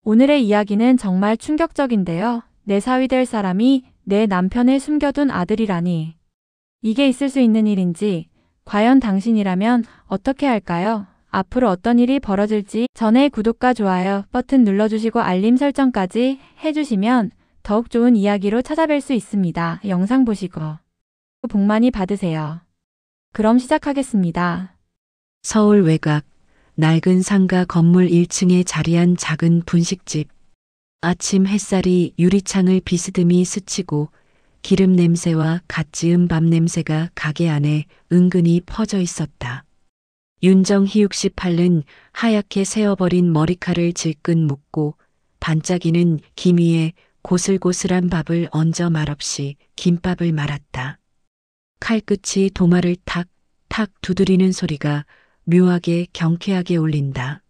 오늘의 이야기는 정말 충격적인데요. 내 사위 될 사람이 내 남편을 숨겨둔 아들이라니. 이게 있을 수 있는 일인지, 과연 당신이라면 어떻게 할까요? 앞으로 어떤 일이 벌어질지 전에 구독과 좋아요 버튼 눌러주시고 알림 설정까지 해주시면 더욱 좋은 이야기로 찾아뵐 수 있습니다. 영상 보시고 복 많이 받으세요. 그럼 시작하겠습니다. 서울 외곽, 낡은 상가 건물 1층에 자리한 작은 분식집. 아침 햇살이 유리창을 비스듬히 스치고 기름 냄새와 갓 지은 밥 냄새가 가게 안에 은근히 퍼져 있었다. 윤정희 68은 하얗게 새어버린 머리칼을 질끈 묶고 반짝이는 김 위에 고슬고슬한 밥을 얹어 말없이 김밥을 말았다. 칼끝이 도마를 탁탁 두드리는 소리가 묘하게 경쾌하게 울린다.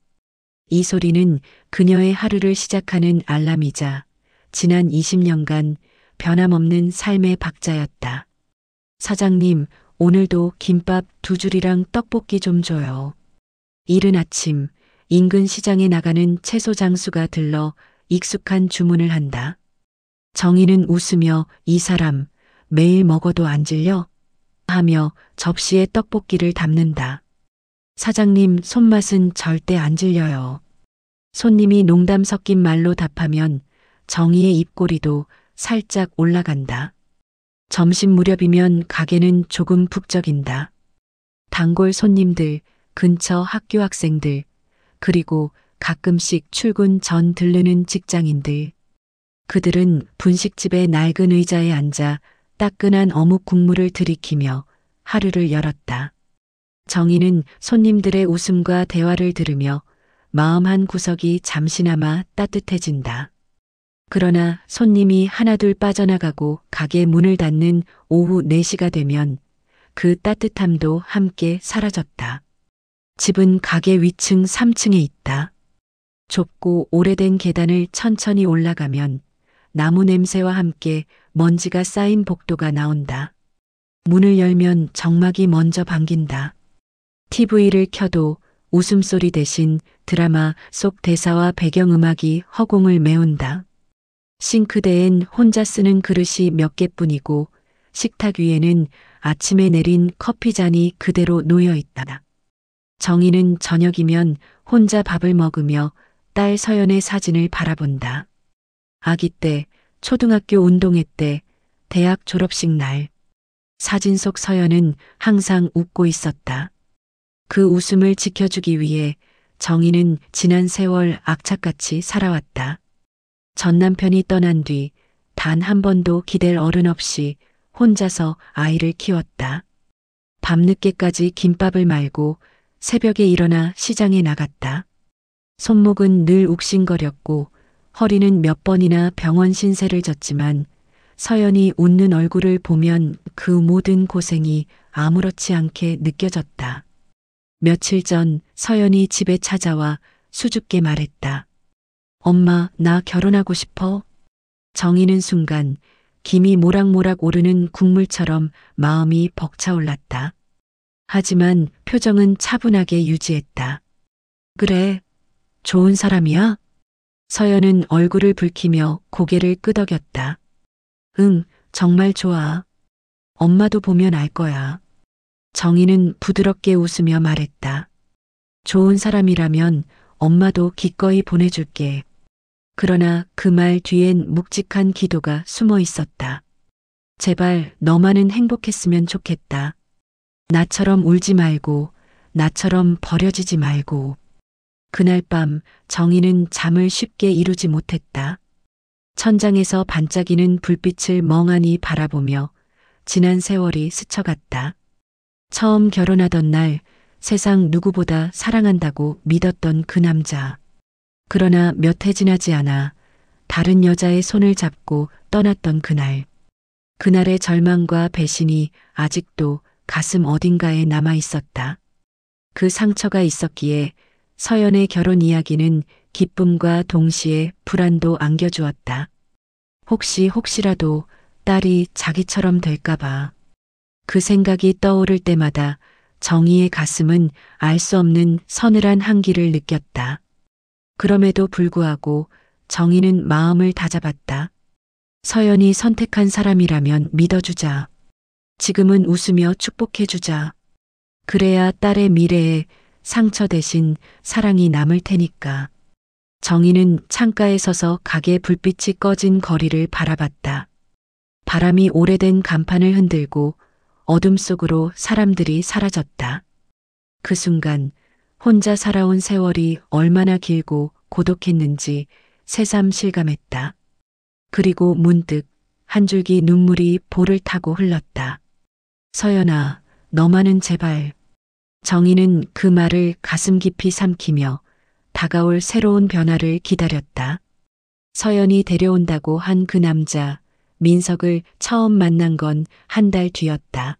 이 소리는 그녀의 하루를 시작하는 알람이자 지난 20년간 변함없는 삶의 박자였다. 사장님, 오늘도 김밥 2줄이랑 떡볶이 좀 줘요. 이른 아침, 인근 시장에 나가는 채소 장수가 들러 익숙한 주문을 한다. 정희는 웃으며 이 사람 매일 먹어도 안 질려? 하며 접시에 떡볶이를 담는다. 사장님 손맛은 절대 안 질려요. 손님이 농담 섞인 말로 답하면 정희의 입꼬리도 살짝 올라간다. 점심 무렵이면 가게는 조금 북적인다. 단골 손님들, 근처 학교 학생들, 그리고 가끔씩 출근 전 들르는 직장인들. 그들은 분식집의 낡은 의자에 앉아 따끈한 어묵 국물을 들이키며 하루를 열었다. 정희는 손님들의 웃음과 대화를 들으며 마음 한 구석이 잠시나마 따뜻해진다. 그러나 손님이 하나둘 빠져나가고 가게 문을 닫는 오후 4시가 되면 그 따뜻함도 함께 사라졌다. 집은 가게 위층 3층에 있다. 좁고 오래된 계단을 천천히 올라가면 나무 냄새와 함께 먼지가 쌓인 복도가 나온다. 문을 열면 정막이 먼저 반긴다. TV를 켜도 웃음소리 대신 드라마 속 대사와 배경음악이 허공을 메운다. 싱크대엔 혼자 쓰는 그릇이 몇 개뿐이고 식탁 위에는 아침에 내린 커피잔이 그대로 놓여 있다. 정희는 저녁이면 혼자 밥을 먹으며 딸 서연의 사진을 바라본다. 아기 때, 초등학교 운동회 때, 대학 졸업식 날. 사진 속 서연은 항상 웃고 있었다. 그 웃음을 지켜주기 위해 정희는 지난 세월 악착같이 살아왔다. 전 남편이 떠난 뒤 단 한 번도 기댈 어른 없이 혼자서 아이를 키웠다. 밤늦게까지 김밥을 말고 새벽에 일어나 시장에 나갔다. 손목은 늘 욱신거렸고 허리는 몇 번이나 병원 신세를 졌지만 서연이 웃는 얼굴을 보면 그 모든 고생이 아무렇지 않게 느껴졌다. 며칠 전 서연이 집에 찾아와 수줍게 말했다. 엄마, 나 결혼하고 싶어. 정희는 순간 김이 모락모락 오르는 국물처럼 마음이 벅차올랐다. 하지만 표정은 차분하게 유지했다. 그래, 좋은 사람이야? 서연은 얼굴을 붉히며 고개를 끄덕였다. 응, 정말 좋아. 엄마도 보면 알 거야. 정희는 부드럽게 웃으며 말했다. 좋은 사람이라면 엄마도 기꺼이 보내줄게. 그러나 그 말 뒤엔 묵직한 기도가 숨어 있었다. 제발 너만은 행복했으면 좋겠다. 나처럼 울지 말고, 나처럼 버려지지 말고. 그날 밤 정희는 잠을 쉽게 이루지 못했다. 천장에서 반짝이는 불빛을 멍하니 바라보며 지난 세월이 스쳐갔다. 처음 결혼하던 날 세상 누구보다 사랑한다고 믿었던 그 남자. 그러나 몇 해 지나지 않아 다른 여자의 손을 잡고 떠났던 그날. 그날의 절망과 배신이 아직도 가슴 어딘가에 남아 있었다. 그 상처가 있었기에 서연의 결혼 이야기는 기쁨과 동시에 불안도 안겨주었다. 혹시라도 딸이 자기처럼 될까봐. 그 생각이 떠오를 때마다 정희의 가슴은 알 수 없는 서늘한 한기를 느꼈다. 그럼에도 불구하고 정희는 마음을 다잡았다. 서연이 선택한 사람이라면 믿어주자. 지금은 웃으며 축복해주자. 그래야 딸의 미래에 상처 대신 사랑이 남을 테니까. 정희는 창가에 서서 가게 불빛이 꺼진 거리를 바라봤다. 바람이 오래된 간판을 흔들고 어둠 속으로 사람들이 사라졌다. 그 순간 혼자 살아온 세월이 얼마나 길고 고독했는지 새삼 실감했다. 그리고 문득 한 줄기 눈물이 볼을 타고 흘렀다. 서연아, 너만은 제발. 정희는 그 말을 가슴 깊이 삼키며 다가올 새로운 변화를 기다렸다. 서연이 데려온다고 한 그 남자, 민석을 처음 만난 건 한 달 뒤였다.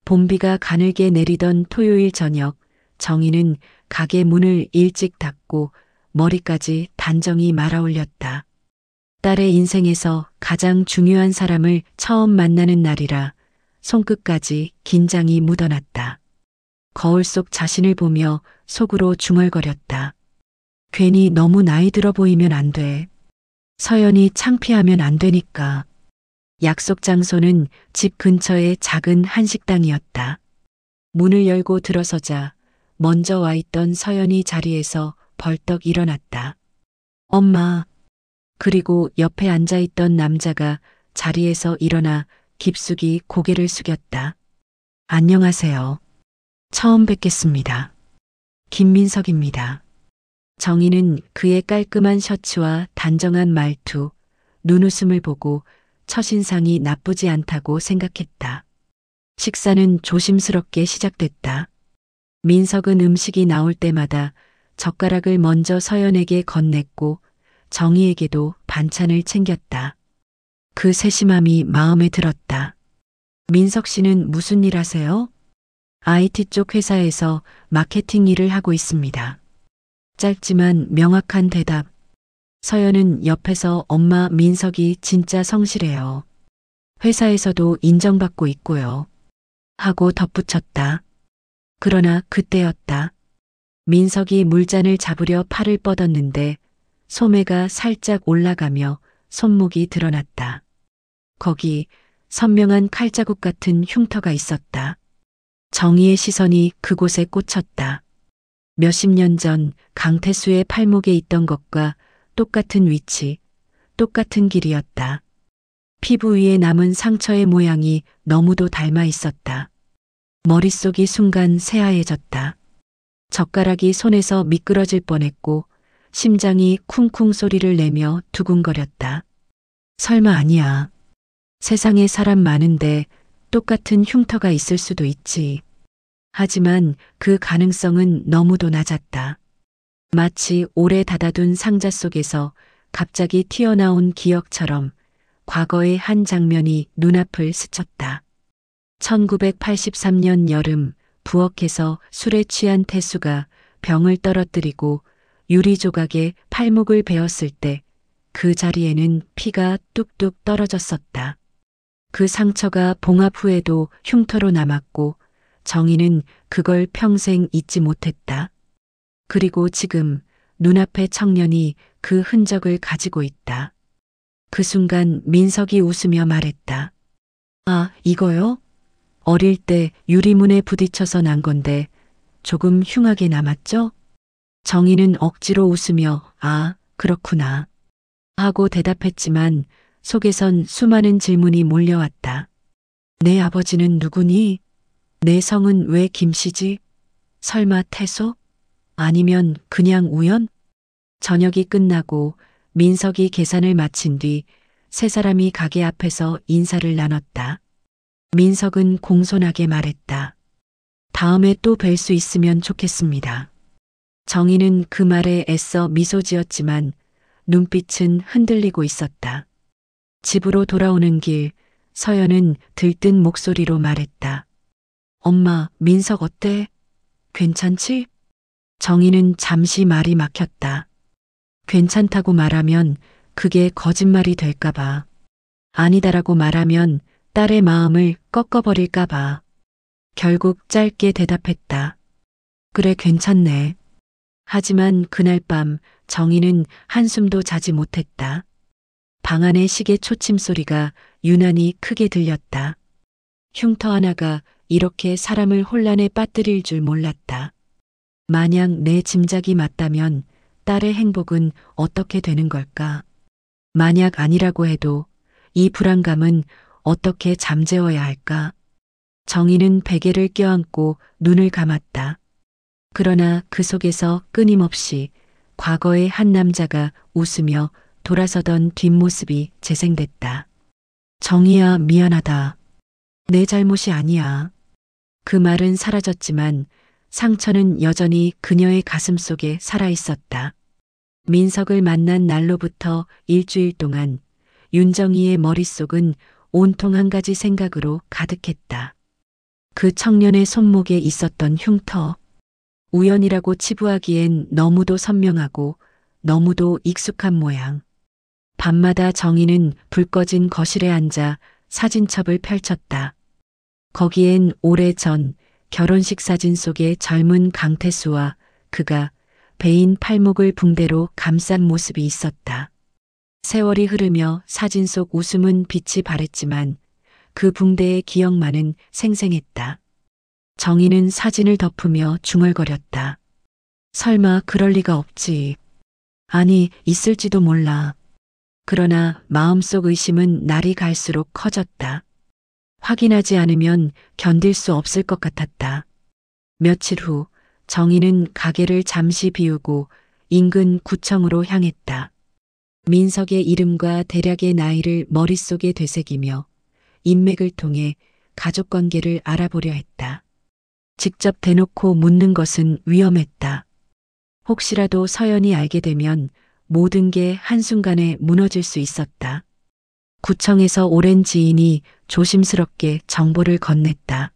봄비가 가늘게 내리던 토요일 저녁, 정희는 가게 문을 일찍 닫고 머리까지 단정히 말아올렸다. 딸의 인생에서 가장 중요한 사람을 처음 만나는 날이라 손끝까지 긴장이 묻어났다. 거울 속 자신을 보며 속으로 중얼거렸다. 괜히 너무 나이 들어 보이면 안 돼. 서연이 창피하면 안 되니까. 약속 장소는 집 근처의 작은 한식당이었다. 문을 열고 들어서자 먼저 와 있던 서연이 자리에서 벌떡 일어났다. 엄마. 그리고 옆에 앉아 있던 남자가 자리에서 일어나 깊숙이 고개를 숙였다. 안녕하세요. 처음 뵙겠습니다. 김민석입니다. 정희는 그의 깔끔한 셔츠와 단정한 말투, 눈웃음을 보고 첫인상이 나쁘지 않다고 생각했다. 식사는 조심스럽게 시작됐다. 민석은 음식이 나올 때마다 젓가락을 먼저 서연에게 건넸고 정희에게도 반찬을 챙겼다. 그 세심함이 마음에 들었다. 민석 씨는 무슨 일 하세요? IT 쪽 회사에서 마케팅 일을 하고 있습니다. 짧지만 명확한 대답. 서연은 옆에서 엄마 민석이 진짜 성실해요. 회사에서도 인정받고 있고요. 하고 덧붙였다. 그러나 그때였다. 민석이 물잔을 잡으려 팔을 뻗었는데 소매가 살짝 올라가며 손목이 드러났다. 거기 선명한 칼자국 같은 흉터가 있었다. 정희의 시선이 그곳에 꽂혔다. 몇십 년 전 강태수의 팔목에 있던 것과 똑같은 위치, 똑같은 길이었다. 피부 위에 남은 상처의 모양이 너무도 닮아 있었다. 머릿속이 순간 새하얘졌다. 젓가락이 손에서 미끄러질 뻔했고 심장이 쿵쿵 소리를 내며 두근거렸다. 설마 아니야. 세상에 사람 많은데 똑같은 흉터가 있을 수도 있지. 하지만 그 가능성은 너무도 낮았다. 마치 오래 닫아둔 상자 속에서 갑자기 튀어나온 기억처럼 과거의 한 장면이 눈앞을 스쳤다. 1983년 여름 부엌에서 술에 취한 태수가 병을 떨어뜨리고 유리 조각에 팔목을 베었을 때 그 자리에는 피가 뚝뚝 떨어졌었다. 그 상처가 봉합 후에도 흉터로 남았고 정희는 그걸 평생 잊지 못했다. 그리고 지금 눈앞의 청년이 그 흔적을 가지고 있다. 그 순간 민석이 웃으며 말했다. 아, 이거요? 어릴 때 유리문에 부딪혀서 난 건데 조금 흉하게 남았죠? 정희는 억지로 웃으며 아, 그렇구나. 하고 대답했지만 속에선 수많은 질문이 몰려왔다. 내 아버지는 누구니? 내 성은 왜 김씨지? 설마 태소? 아니면 그냥 우연? 저녁이 끝나고 민석이 계산을 마친 뒤 세 사람이 가게 앞에서 인사를 나눴다. 민석은 공손하게 말했다. 다음에 또 뵐 수 있으면 좋겠습니다. 정희는 그 말에 애써 미소 지었지만 눈빛은 흔들리고 있었다. 집으로 돌아오는 길, 서연은 들뜬 목소리로 말했다. 엄마, 민석 어때? 괜찮지? 정희는 잠시 말이 막혔다. 괜찮다고 말하면 그게 거짓말이 될까봐. 아니다라고 말하면 딸의 마음을 꺾어버릴까봐. 결국 짧게 대답했다. 그래, 괜찮네. 하지만 그날 밤 정희는 한숨도 자지 못했다. 방 안의 시계 초침 소리가 유난히 크게 들렸다. 흉터 하나가 이렇게 사람을 혼란에 빠뜨릴 줄 몰랐다. 만약 내 짐작이 맞다면 딸의 행복은 어떻게 되는 걸까? 만약 아니라고 해도 이 불안감은 어떻게 잠재워야 할까? 정희는 베개를 껴안고 눈을 감았다. 그러나 그 속에서 끊임없이 과거의 한 남자가 웃으며 돌아서던 뒷모습이 재생됐다. 정희야, 미안하다. 내 잘못이 아니야. 그 말은 사라졌지만 상처는 여전히 그녀의 가슴 속에 살아 있었다. 민석을 만난 날로부터 일주일 동안 윤정희의 머릿속은 온통 한 가지 생각으로 가득했다. 그 청년의 손목에 있었던 흉터. 우연이라고 치부하기엔 너무도 선명하고 너무도 익숙한 모양. 밤마다 정희는 불 꺼진 거실에 앉아 사진첩을 펼쳤다. 거기엔 오래전 결혼식 사진 속의 젊은 강태수와 그가 베인 팔목을 붕대로 감싼 모습이 있었다. 세월이 흐르며 사진 속 웃음은 빛이 발했지만 그 붕대의 기억만은 생생했다. 정희는 사진을 덮으며 중얼거렸다. 설마 그럴 리가 없지. 아니, 있을지도 몰라. 그러나 마음속 의심은 날이 갈수록 커졌다. 확인하지 않으면 견딜 수 없을 것 같았다. 며칠 후 정희는 가게를 잠시 비우고 인근 구청으로 향했다. 민석의 이름과 대략의 나이를 머릿속에 되새기며 인맥을 통해 가족관계를 알아보려 했다. 직접 대놓고 묻는 것은 위험했다. 혹시라도 서연이 알게 되면 모든 게 한순간에 무너질 수 있었다. 구청에서 오랜 지인이 조심스럽게 정보를 건넸다.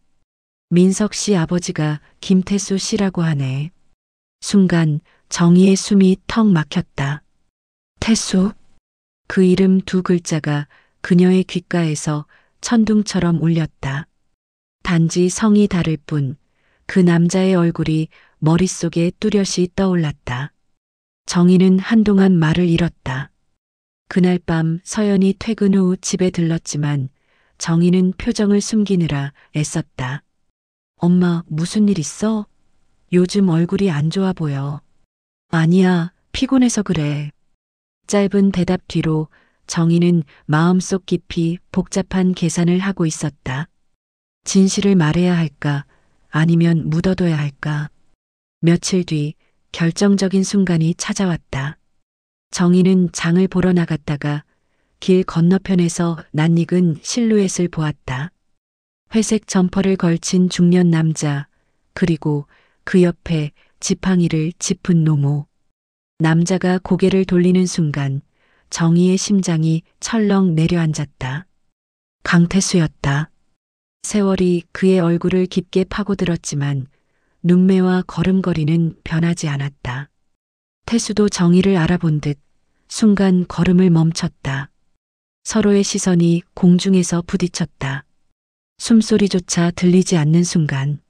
민석 씨 아버지가 김태수 씨라고 하네. 순간 정희의 숨이 턱 막혔다. 태수? 그 이름 두 글자가 그녀의 귓가에서 천둥처럼 울렸다. 단지 성이 다를 뿐 그 남자의 얼굴이 머릿속에 뚜렷이 떠올랐다. 정희는 한동안 말을 잃었다. 그날 밤 서연이 퇴근 후 집에 들렀지만 정희는 표정을 숨기느라 애썼다. 엄마, 무슨 일 있어? 요즘 얼굴이 안 좋아 보여. 아니야, 피곤해서 그래. 짧은 대답 뒤로 정희는 마음속 깊이 복잡한 계산을 하고 있었다. 진실을 말해야 할까? 아니면 묻어둬야 할까? 며칠 뒤 결정적인 순간이 찾아왔다. 정희는 장을 보러 나갔다가 길 건너편에서 낯익은 실루엣을 보았다. 회색 점퍼를 걸친 중년 남자, 그리고 그 옆에 지팡이를 짚은 노모. 남자가 고개를 돌리는 순간 정희의 심장이 철렁 내려앉았다. 강태수였다. 세월이 그의 얼굴을 깊게 파고들었지만 눈매와 걸음걸이는 변하지 않았다. 태수도 정희를 알아본 듯 순간 걸음을 멈췄다. 서로의 시선이 공중에서 부딪혔다. 숨소리조차 들리지 않는 순간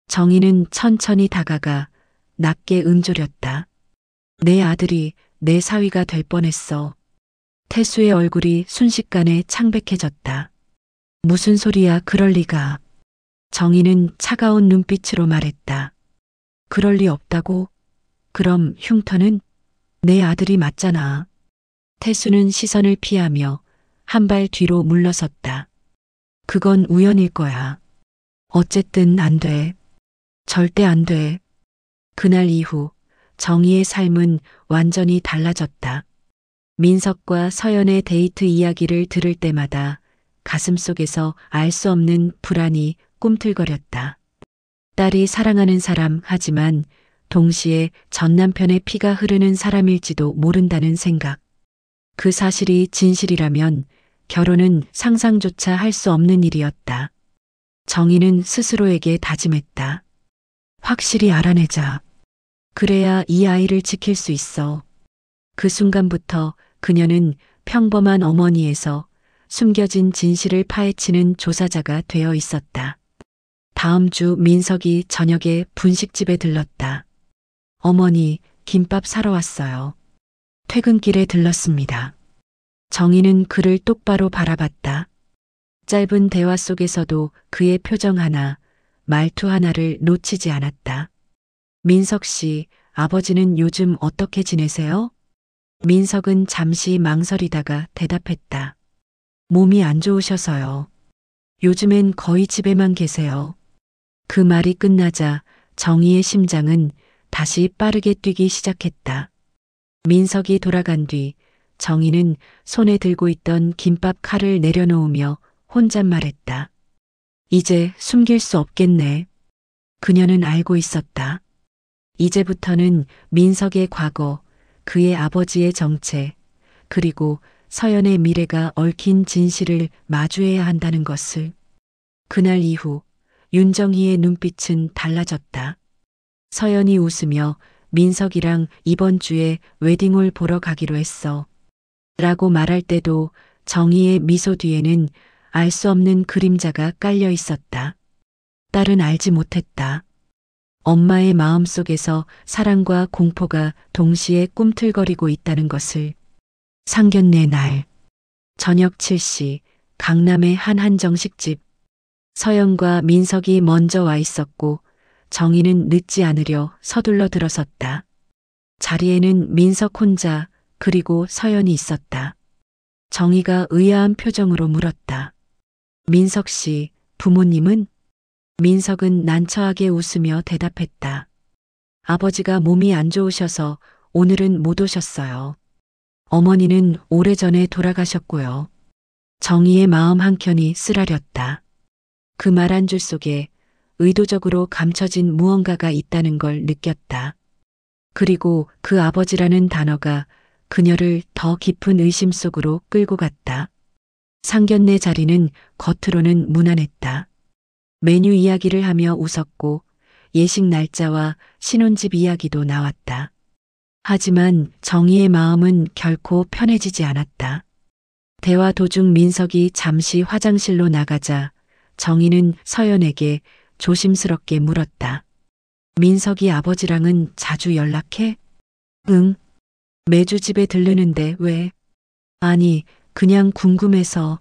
정희는 천천히 다가가 낮게 응조렸다. 내 아들이 내 사위가 될 뻔했어. 태수의 얼굴이 순식간에 창백해졌다. 무슨 소리야, 그럴 리가. 정희는 차가운 눈빛으로 말했다. 그럴 리 없다고? 그럼 흉터는? 내 아들이 맞잖아. 태수는 시선을 피하며 한 발 뒤로 물러섰다. 그건 우연일 거야. 어쨌든 안 돼. 절대 안 돼. 그날 이후 정희의 삶은 완전히 달라졌다. 민석과 서연의 데이트 이야기를 들을 때마다 가슴속에서 알 수 없는 불안이 꿈틀거렸다. 딸이 사랑하는 사람 하지만 동시에 전 남편의 피가 흐르는 사람일지도 모른다는 생각. 그 사실이 진실이라면 결혼은 상상조차 할 수 없는 일이었다. 정희는 스스로에게 다짐했다. 확실히 알아내자. 그래야 이 아이를 지킬 수 있어. 그 순간부터 그녀는 평범한 어머니에서 숨겨진 진실을 파헤치는 조사자가 되어 있었다. 다음 주 민석이 저녁에 분식집에 들렀다. 어머니, 김밥 사러 왔어요. 퇴근길에 들렀습니다. 정희는 그를 똑바로 바라봤다. 짧은 대화 속에서도 그의 표정 하나, 말투 하나를 놓치지 않았다. 민석 씨, 아버지는 요즘 어떻게 지내세요? 민석은 잠시 망설이다가 대답했다. 몸이 안 좋으셔서요. 요즘엔 거의 집에만 계세요. 그 말이 끝나자 정희의 심장은 다시 빠르게 뛰기 시작했다. 민석이 돌아간 뒤 정희는 손에 들고 있던 김밥 칼을 내려놓으며 혼잣말했다. 이제 숨길 수 없겠네. 그녀는 알고 있었다. 이제부터는 민석의 과거, 그의 아버지의 정체, 그리고 서연의 미래가 얽힌 진실을 마주해야 한다는 것을. 그날 이후 윤정희의 눈빛은 달라졌다. 서연이 웃으며 민석이랑 이번 주에 웨딩홀 보러 가기로 했어. 라고 말할 때도 정희의 미소 뒤에는 알 수 없는 그림자가 깔려 있었다. 딸은 알지 못했다. 엄마의 마음 속에서 사랑과 공포가 동시에 꿈틀거리고 있다는 것을. 상견례 날, 저녁 7시, 강남의 한 한정식집. 서연과 민석이 먼저 와 있었고 정희는 늦지 않으려 서둘러 들어섰다. 자리에는 민석 혼자 그리고 서연이 있었다. 정희가 의아한 표정으로 물었다. 민석 씨, 부모님은? 민석은 난처하게 웃으며 대답했다. 아버지가 몸이 안 좋으셔서 오늘은 못 오셨어요. 어머니는 오래전에 돌아가셨고요. 정희의 마음 한켠이 쓰라렸다. 그 말 한 줄 속에 의도적으로 감춰진 무언가가 있다는 걸 느꼈다. 그리고 그 아버지라는 단어가 그녀를 더 깊은 의심 속으로 끌고 갔다. 상견례 자리는 겉으로는 무난했다. 메뉴 이야기를 하며 웃었고 예식 날짜와 신혼집 이야기도 나왔다. 하지만 정희의 마음은 결코 편해지지 않았다. 대화 도중 민석이 잠시 화장실로 나가자 정희는 서연에게 조심스럽게 물었다. 민석이 아버지랑은 자주 연락해? 응. 매주 집에 들르는데 왜? 아니, 그냥 궁금해서.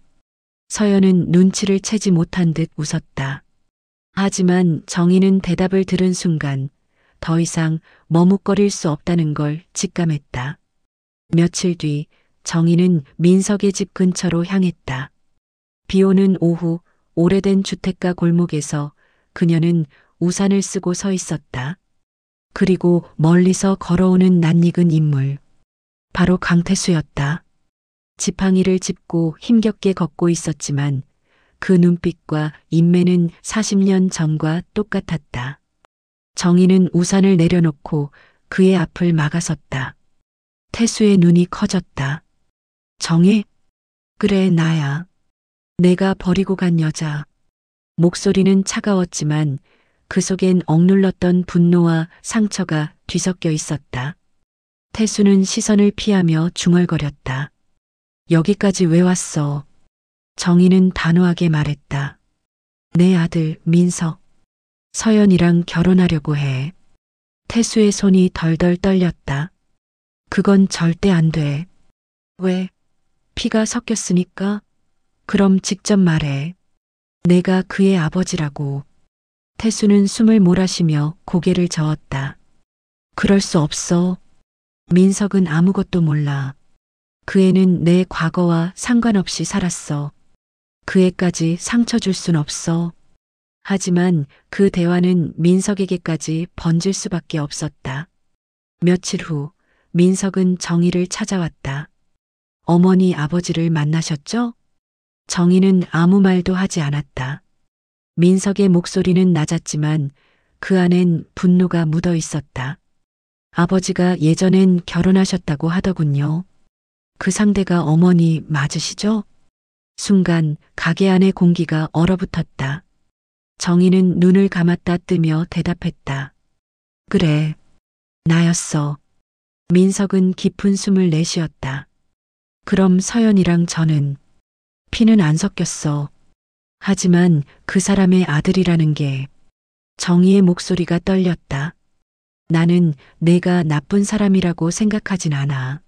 서연은 눈치를 채지 못한 듯 웃었다. 하지만 정희는 대답을 들은 순간 더 이상 머뭇거릴 수 없다는 걸 직감했다. 며칠 뒤 정희는 민석의 집 근처로 향했다. 비 오는 오후 오래된 주택가 골목에서 그녀는 우산을 쓰고 서 있었다. 그리고 멀리서 걸어오는 낯익은 인물. 바로 강태수였다. 지팡이를 짚고 힘겹게 걷고 있었지만 그 눈빛과 인매는 40년 전과 똑같았다. 정희는 우산을 내려놓고 그의 앞을 막아섰다. 태수의 눈이 커졌다. 정희? 그래, 나야. 내가 버리고 간 여자. 목소리는 차가웠지만 그 속엔 억눌렀던 분노와 상처가 뒤섞여 있었다. 태수는 시선을 피하며 중얼거렸다. 여기까지 왜 왔어? 정희는 단호하게 말했다. 내 아들 민석. 서연이랑 결혼하려고 해. 태수의 손이 덜덜 떨렸다. 그건 절대 안 돼. 왜? 피가 섞였으니까? 그럼 직접 말해. 내가 그의 아버지라고. 태수는 숨을 몰아쉬며 고개를 저었다. 그럴 수 없어. 민석은 아무것도 몰라. 그 애는 내 과거와 상관없이 살았어. 그 애까지 상처 줄 순 없어. 하지만 그 대화는 민석에게까지 번질 수밖에 없었다. 며칠 후 민석은 정희를 찾아왔다. 어머니 아버지를 만나셨죠? 정희는 아무 말도 하지 않았다. 민석의 목소리는 낮았지만 그 안엔 분노가 묻어 있었다. 아버지가 예전엔 결혼하셨다고 하더군요. 그 상대가 어머니 맞으시죠? 순간 가게 안의 공기가 얼어붙었다. 정희는 눈을 감았다 뜨며 대답했다. 그래, 나였어. 민석은 깊은 숨을 내쉬었다. 그럼 서연이랑 저는 피는 안 섞였어. 하지만 그 사람의 아들이라는 게. 정희의 목소리가 떨렸다. 나는 내가 나쁜 사람이라고 생각하진 않아.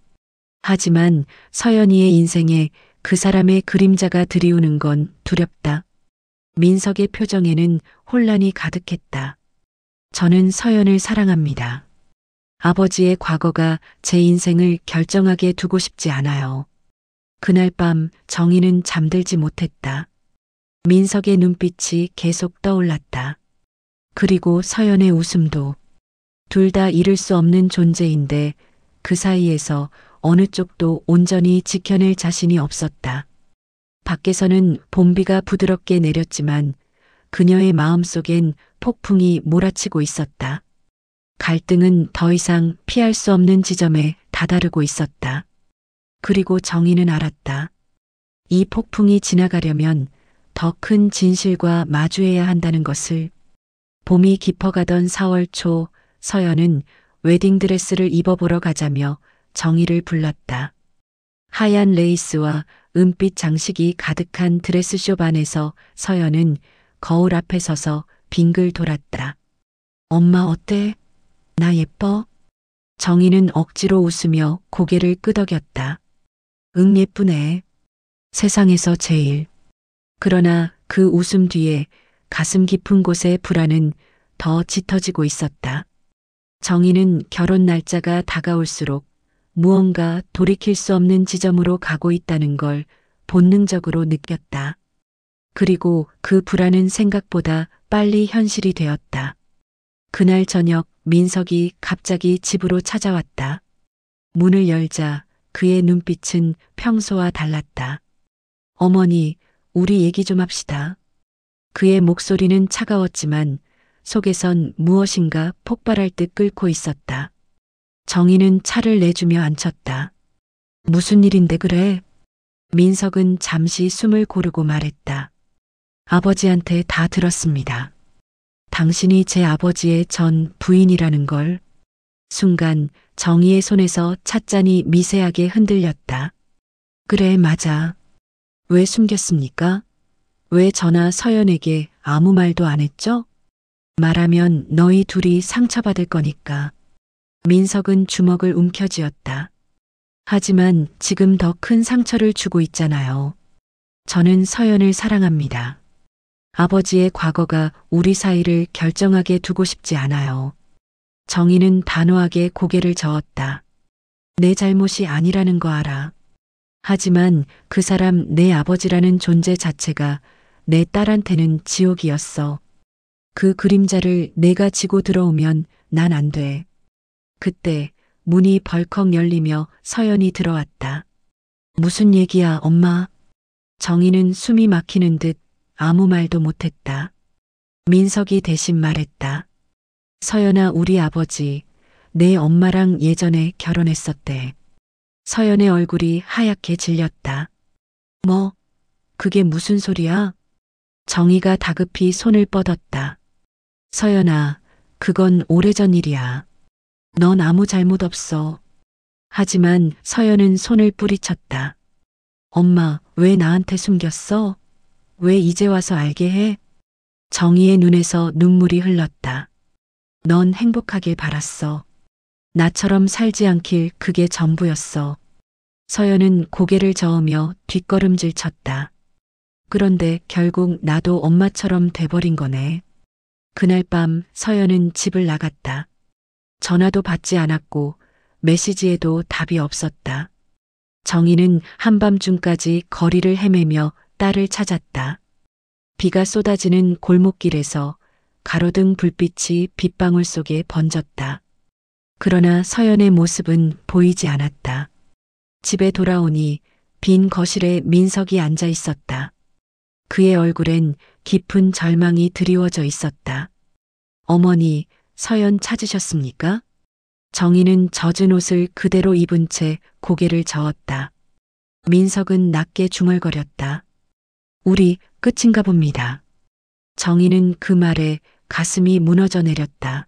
하지만 서연이의 인생에 그 사람의 그림자가 드리우는 건 두렵다. 민석의 표정에는 혼란이 가득했다. 저는 서연을 사랑합니다. 아버지의 과거가 제 인생을 결정하게 두고 싶지 않아요. 그날 밤 정희는 잠들지 못했다. 민석의 눈빛이 계속 떠올랐다. 그리고 서연의 웃음도. 둘 다 잃을 수 없는 존재인데 그 사이에서 어느 쪽도 온전히 지켜낼 자신이 없었다. 밖에서는 봄비가 부드럽게 내렸지만 그녀의 마음속엔 폭풍이 몰아치고 있었다. 갈등은 더 이상 피할 수 없는 지점에 다다르고 있었다. 그리고 정희는 알았다. 이 폭풍이 지나가려면 더 큰 진실과 마주해야 한다는 것을. 봄이 깊어가던 4월 초 서연은 웨딩드레스를 입어보러 가자며 정희를 불렀다. 하얀 레이스와 은빛 장식이 가득한 드레스숍 안에서 서연은 거울 앞에 서서 빙글 돌았다. 엄마 어때? 나 예뻐? 정희는 억지로 웃으며 고개를 끄덕였다. 응 예쁘네. 세상에서 제일. 그러나 그 웃음 뒤에 가슴 깊은 곳의 불안은 더 짙어지고 있었다. 정희는 결혼 날짜가 다가올수록 무언가 돌이킬 수 없는 지점으로 가고 있다는 걸 본능적으로 느꼈다. 그리고 그 불안은 생각보다 빨리 현실이 되었다. 그날 저녁 민석이 갑자기 집으로 찾아왔다. 문을 열자 그의 눈빛은 평소와 달랐다. 어머니, 우리 얘기 좀 합시다. 그의 목소리는 차가웠지만 속에선 무엇인가 폭발할 듯 끓고 있었다. 정희는 차를 내주며 앉혔다. 무슨 일인데 그래? 민석은 잠시 숨을 고르고 말했다. 아버지한테 다 들었습니다. 당신이 제 아버지의 전 부인이라는 걸. 순간 정희의 손에서 찻잔이 미세하게 흔들렸다. 그래, 맞아. 왜 숨겼습니까? 왜 저나 서연에게 아무 말도 안 했죠? 말하면 너희 둘이 상처받을 거니까. 민석은 주먹을 움켜쥐었다. 하지만 지금 더 큰 상처를 주고 있잖아요. 저는 서연을 사랑합니다. 아버지의 과거가 우리 사이를 결정하게 두고 싶지 않아요. 정희는 단호하게 고개를 저었다. 내 잘못이 아니라는 거 알아. 하지만 그 사람 내 아버지라는 존재 자체가 내 딸한테는 지옥이었어. 그 그림자를 내가 지고 들어오면 난 안 돼. 그때 문이 벌컥 열리며 서연이 들어왔다. 무슨 얘기야, 엄마? 정희는 숨이 막히는 듯 아무 말도 못했다. 민석이 대신 말했다. 서연아, 우리 아버지, 내 엄마랑 예전에 결혼했었대. 서연의 얼굴이 하얗게 질렸다. 뭐, 그게 무슨 소리야? 정희가 다급히 손을 뻗었다. 서연아, 그건 오래전 일이야. 넌 아무 잘못 없어. 하지만 서연은 손을 뿌리쳤다. 엄마, 왜 나한테 숨겼어? 왜 이제 와서 알게 해? 정희의 눈에서 눈물이 흘렀다. 넌 행복하길 바랐어. 나처럼 살지 않길 그게 전부였어. 서연은 고개를 저으며 뒷걸음질 쳤다. 그런데 결국 나도 엄마처럼 돼버린 거네. 그날 밤 서연은 집을 나갔다. 전화도 받지 않았고 메시지에도 답이 없었다. 정희는 한밤중까지 거리를 헤매며 딸을 찾았다. 비가 쏟아지는 골목길에서 가로등 불빛이 빗방울 속에 번졌다. 그러나 서연의 모습은 보이지 않았다. 집에 돌아오니 빈 거실에 민석이 앉아 있었다. 그의 얼굴엔 깊은 절망이 드리워져 있었다. 어머니, 서연 찾으셨습니까? 정희는 젖은 옷을 그대로 입은 채 고개를 저었다. 민석은 낮게 중얼거렸다. 우리 끝인가 봅니다. 정희는 그 말에 가슴이 무너져 내렸다.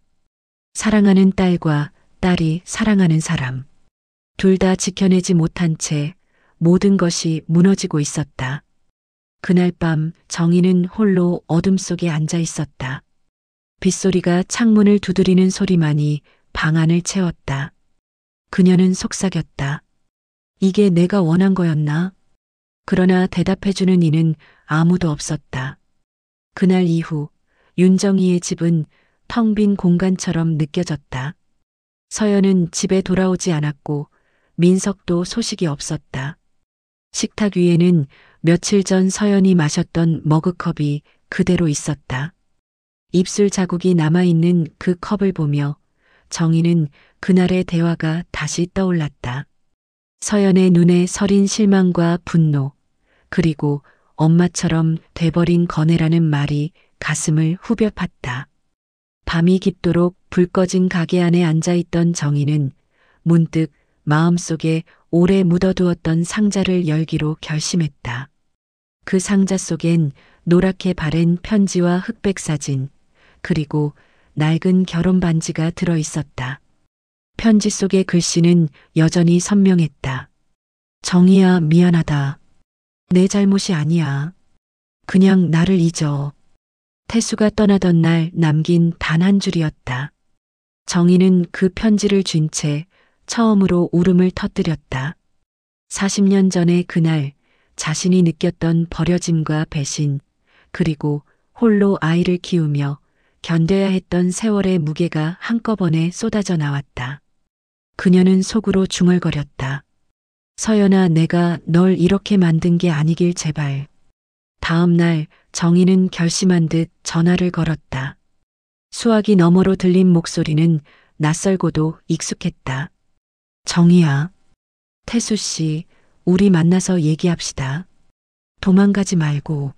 사랑하는 딸과 딸이 사랑하는 사람. 둘 다 지켜내지 못한 채 모든 것이 무너지고 있었다. 그날 밤 정희는 홀로 어둠 속에 앉아 있었다. 빗소리가 창문을 두드리는 소리만이 방 안을 채웠다. 그녀는 속삭였다. 이게 내가 원한 거였나? 그러나 대답해주는 이는 아무도 없었다. 그날 이후 윤정이의 집은 텅 빈 공간처럼 느껴졌다. 서연은 집에 돌아오지 않았고 민석도 소식이 없었다. 식탁 위에는 며칠 전 서연이 마셨던 머그컵이 그대로 있었다. 입술 자국이 남아있는 그 컵을 보며 정희는 그날의 대화가 다시 떠올랐다. 서연의 눈에 서린 실망과 분노, 그리고 엄마처럼 돼버린 거네라는 말이 가슴을 후벼 팠다. 밤이 깊도록 불 꺼진 가게 안에 앉아있던 정희는 문득 마음속에 오래 묻어두었던 상자를 열기로 결심했다. 그 상자 속엔 노랗게 바랜 편지와 흑백 사진, 그리고 낡은 결혼 반지가 들어 있었다. 편지 속의 글씨는 여전히 선명했다. 정희야, 미안하다. 내 잘못이 아니야. 그냥 나를 잊어. 태수가 떠나던 날 남긴 단 한 줄이었다. 정희는 그 편지를 쥔 채 처음으로 울음을 터뜨렸다. 40년 전의 그날 자신이 느꼈던 버려짐과 배신, 그리고 홀로 아이를 키우며 견뎌야 했던 세월의 무게가 한꺼번에 쏟아져 나왔다. 그녀는 속으로 중얼거렸다. 서연아, 내가 널 이렇게 만든 게 아니길 제발. 다음 날 정희는 결심한 듯 전화를 걸었다. 수화기 너머로 들린 목소리는 낯설고도 익숙했다. 정희야, 태수 씨, 우리 만나서 얘기합시다. 도망가지 말고.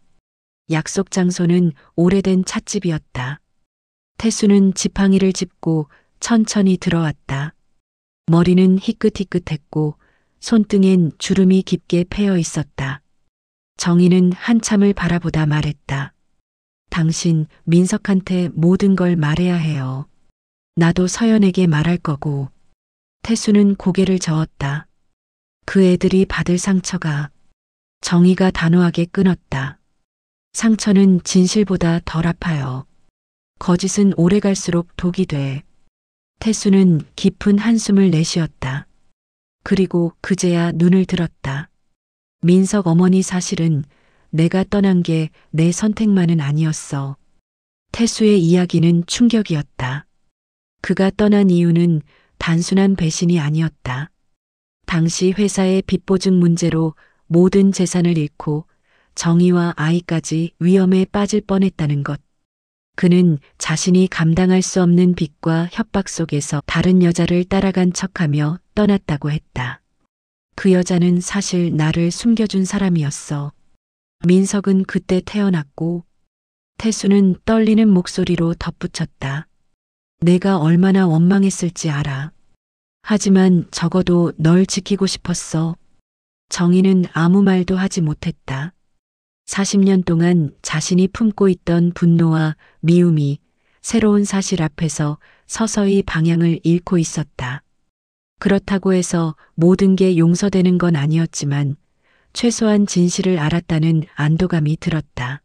약속 장소는 오래된 찻집이었다. 태수는 지팡이를 짚고 천천히 들어왔다. 머리는 희끗희끗했고 손등엔 주름이 깊게 패여 있었다. 정희는 한참을 바라보다 말했다. 당신 민석한테 모든 걸 말해야 해요. 나도 서연에게 말할 거고. 태수는 고개를 저었다. 그 애들이 받을 상처가. 정희가 단호하게 끊었다. 상처는 진실보다 덜 아파요. 거짓은 오래 갈수록 독이 돼. 태수는 깊은 한숨을 내쉬었다. 그리고 그제야 눈을 들었다. 민석 어머니, 사실은 내가 떠난 게 내 선택만은 아니었어. 태수의 이야기는 충격이었다. 그가 떠난 이유는 단순한 배신이 아니었다. 당시 회사의 빚보증 문제로 모든 재산을 잃고 정희와 아이까지 위험에 빠질 뻔했다는 것. 그는 자신이 감당할 수 없는 빚과 협박 속에서 다른 여자를 따라간 척하며 떠났다고 했다. 그 여자는 사실 나를 숨겨준 사람이었어. 민석은 그때 태어났고. 태수는 떨리는 목소리로 덧붙였다. 내가 얼마나 원망했을지 알아. 하지만 적어도 널 지키고 싶었어. 정희는 아무 말도 하지 못했다. 40년 동안 자신이 품고 있던 분노와 미움이 새로운 사실 앞에서 서서히 방향을 잃고 있었다. 그렇다고 해서 모든 게 용서되는 건 아니었지만 최소한 진실을 알았다는 안도감이 들었다.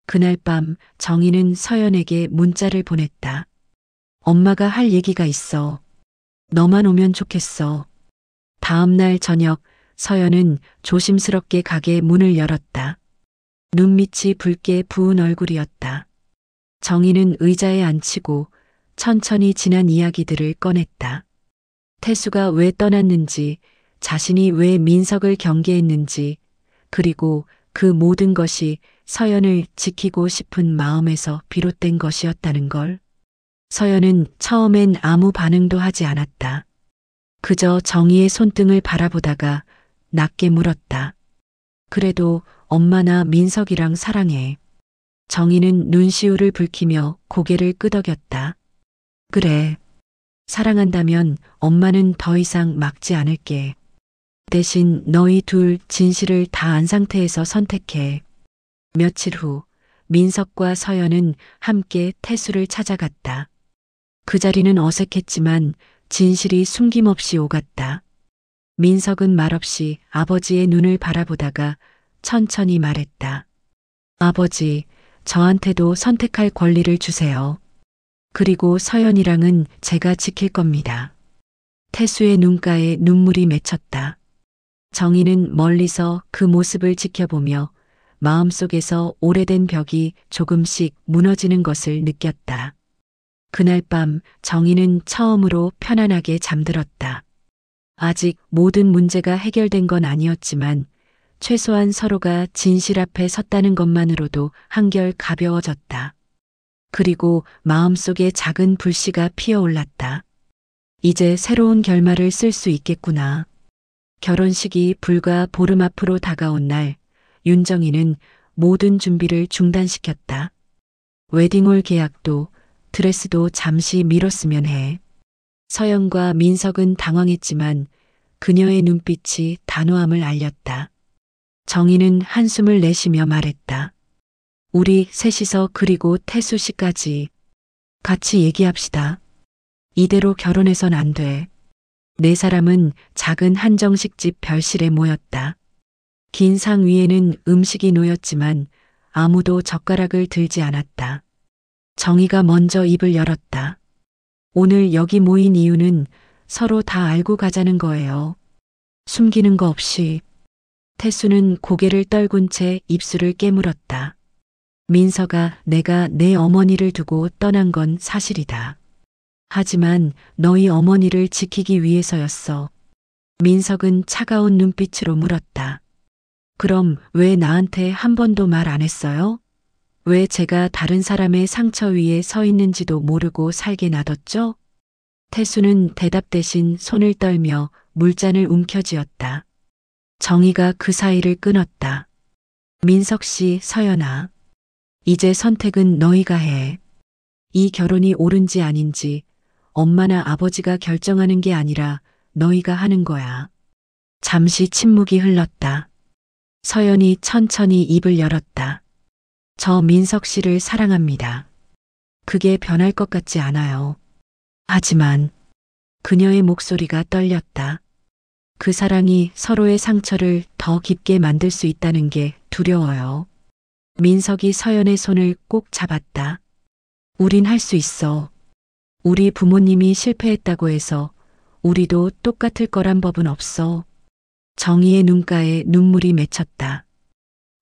그날 밤 정희는 서연에게 문자를 보냈다. 엄마가 할 얘기가 있어. 너만 오면 좋겠어. 다음 날 저녁 서연은 조심스럽게 가게 문을 열었다. 눈밑이 붉게 부은 얼굴이었다. 정희는 의자에 앉히고 천천히 지난 이야기들을 꺼냈다. 태수가 왜 떠났는지, 자신이 왜 민석을 경계했는지, 그리고 그 모든 것이 서연을 지키고 싶은 마음에서 비롯된 것이었다는 걸. 서연은 처음엔 아무 반응도 하지 않았다. 그저 정희의 손등을 바라보다가 낮게 물었다. 그래도 엄마나 민석이랑 사랑해. 정희는 눈시울을 붉히며 고개를 끄덕였다. 그래. 사랑한다면 엄마는 더 이상 막지 않을게. 대신 너희 둘 진실을 다 안 상태에서 선택해. 며칠 후 민석과 서연은 함께 태수를 찾아갔다. 그 자리는 어색했지만 진실이 숨김없이 오갔다. 민석은 말없이 아버지의 눈을 바라보다가 천천히 말했다. 아버지, 저한테도 선택할 권리를 주세요. 그리고 서연이랑은 제가 지킬 겁니다. 태수의 눈가에 눈물이 맺혔다. 정희는 멀리서 그 모습을 지켜보며 마음속에서 오래된 벽이 조금씩 무너지는 것을 느꼈다. 그날 밤 정희는 처음으로 편안하게 잠들었다. 아직 모든 문제가 해결된 건 아니었지만 최소한 서로가 진실 앞에 섰다는 것만으로도 한결 가벼워졌다. 그리고 마음속에 작은 불씨가 피어올랐다. 이제 새로운 결말을 쓸 수 있겠구나. 결혼식이 불과 보름 앞으로 다가온 날, 윤정이는 모든 준비를 중단시켰다. 웨딩홀 계약도 드레스도 잠시 미뤘으면 해. 서연과 민석은 당황했지만 그녀의 눈빛이 단호함을 알렸다. 정희는 한숨을 내쉬며 말했다. 우리 셋이서 그리고 태수 씨까지 같이 얘기합시다. 이대로 결혼해선 안 돼. 네 사람은 작은 한정식집 별실에 모였다. 긴 상 위에는 음식이 놓였지만 아무도 젓가락을 들지 않았다. 정희가 먼저 입을 열었다. 오늘 여기 모인 이유는 서로 다 알고 가자는 거예요. 숨기는 거 없이. 태수는 고개를 떨군 채 입술을 깨물었다. 민서가 내가 내 어머니를 두고 떠난 건 사실이다. 하지만 너희 어머니를 지키기 위해서였어. 민석은 차가운 눈빛으로 물었다. 그럼 왜 나한테 한 번도 말 안 했어요? 왜 제가 다른 사람의 상처 위에 서 있는지도 모르고 살게 놔뒀죠? 태수는 대답 대신 손을 떨며 물잔을 움켜쥐었다. 정희가 그 사이를 끊었다. 민석 씨, 서연아. 이제 선택은 너희가 해. 이 결혼이 옳은지 아닌지 엄마나 아버지가 결정하는 게 아니라 너희가 하는 거야. 잠시 침묵이 흘렀다. 서연이 천천히 입을 열었다. 저 민석 씨를 사랑합니다. 그게 변할 것 같지 않아요. 하지만 그녀의 목소리가 떨렸다. 그 사랑이 서로의 상처를 더 깊게 만들 수 있다는 게 두려워요. 민석이 서연의 손을 꼭 잡았다. 우린 할 수 있어. 우리 부모님이 실패했다고 해서 우리도 똑같을 거란 법은 없어. 정희의 눈가에 눈물이 맺혔다.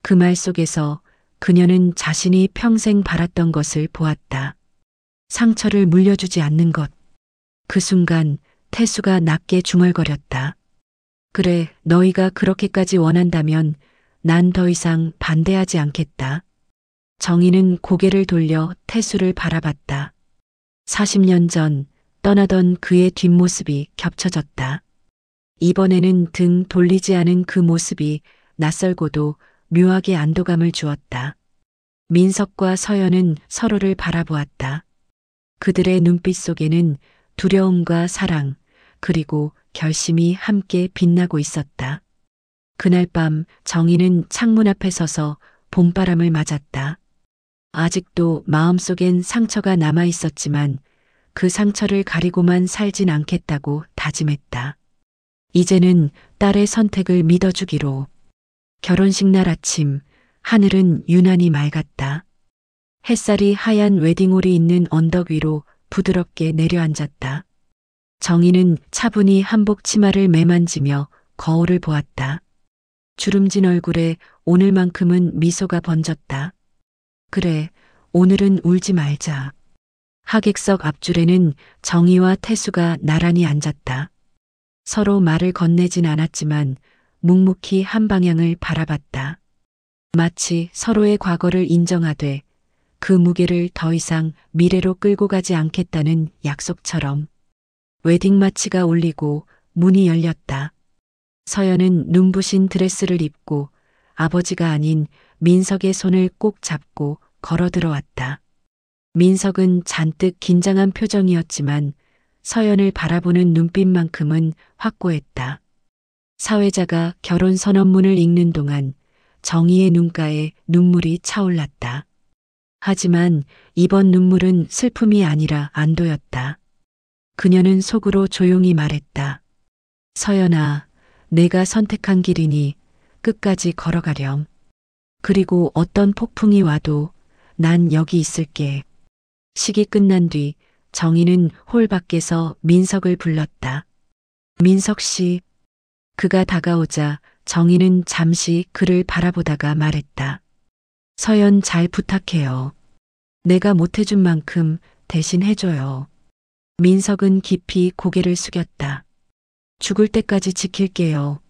그 말 속에서 그녀는 자신이 평생 바랐던 것을 보았다. 상처를 물려주지 않는 것. 그 순간 태수가 낮게 중얼거렸다. 그래, 너희가 그렇게까지 원한다면 난 더 이상 반대하지 않겠다. 정희는 고개를 돌려 태수를 바라봤다. 40년 전 떠나던 그의 뒷모습이 겹쳐졌다. 이번에는 등 돌리지 않은 그 모습이 낯설고도 묘하게 안도감을 주었다. 민석과 서연은 서로를 바라보았다. 그들의 눈빛 속에는 두려움과 사랑, 그리고 결심이 함께 빛나고 있었다. 그날 밤 정희는 창문 앞에 서서 봄바람을 맞았다. 아직도 마음속엔 상처가 남아 있었지만 그 상처를 가리고만 살진 않겠다고 다짐했다. 이제는 딸의 선택을 믿어주기로. 결혼식 날 아침, 하늘은 유난히 맑았다. 햇살이 하얀 웨딩홀이 있는 언덕 위로 부드럽게 내려앉았다. 정희는 차분히 한복 치마를 매만지며 거울을 보았다. 주름진 얼굴에 오늘만큼은 미소가 번졌다. 그래, 오늘은 울지 말자. 하객석 앞줄에는 정희와 태수가 나란히 앉았다. 서로 말을 건네진 않았지만 묵묵히 한 방향을 바라봤다. 마치 서로의 과거를 인정하되 그 무게를 더 이상 미래로 끌고 가지 않겠다는 약속처럼. 웨딩 마치가 울리고 문이 열렸다. 서연은 눈부신 드레스를 입고 아버지가 아닌 민석의 손을 꼭 잡고 걸어 들어왔다. 민석은 잔뜩 긴장한 표정이었지만 서연을 바라보는 눈빛만큼은 확고했다. 사회자가 결혼 선언문을 읽는 동안 정희의 눈가에 눈물이 차올랐다. 하지만 이번 눈물은 슬픔이 아니라 안도였다. 그녀는 속으로 조용히 말했다. 서연아, 내가 선택한 길이니 끝까지 걸어가렴. 그리고 어떤 폭풍이 와도 난 여기 있을게. 식이 끝난 뒤 정희는 홀 밖에서 민석을 불렀다. 민석 씨. 그가 다가오자 정희는 잠시 그를 바라보다가 말했다. 서연 잘 부탁해요. 내가 못해준 만큼 대신 해줘요. 민석은 깊이 고개를 숙였다. 죽을 때까지 지킬게요.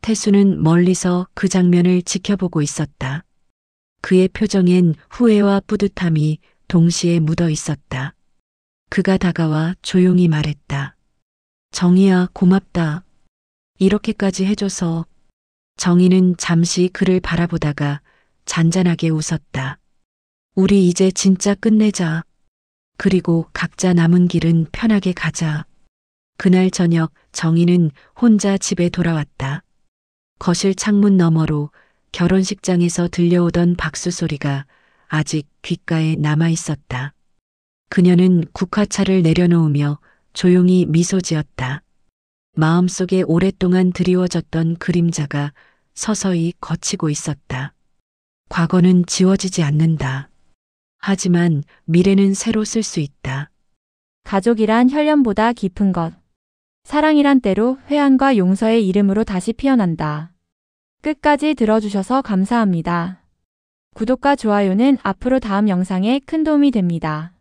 태수는 멀리서 그 장면을 지켜보고 있었다. 그의 표정엔 후회와 뿌듯함이 동시에 묻어 있었다. 그가 다가와 조용히 말했다. 정희야, 고맙다. 이렇게까지 해줘서. 정희는 잠시 그를 바라보다가 잔잔하게 웃었다. 우리 이제 진짜 끝내자. 그리고 각자 남은 길은 편하게 가자. 그날 저녁 정희는 혼자 집에 돌아왔다. 거실 창문 너머로 결혼식장에서 들려오던 박수 소리가 아직 귓가에 남아 있었다. 그녀는 국화차를 내려놓으며 조용히 미소 지었다. 마음속에 오랫동안 드리워졌던 그림자가 서서히 걷히고 있었다. 과거는 지워지지 않는다. 하지만 미래는 새로 쓸 수 있다. 가족이란 혈연보다 깊은 것. 사랑이란 때로 회한과 용서의 이름으로 다시 피어난다. 끝까지 들어주셔서 감사합니다. 구독과 좋아요는 앞으로 다음 영상에 큰 도움이 됩니다.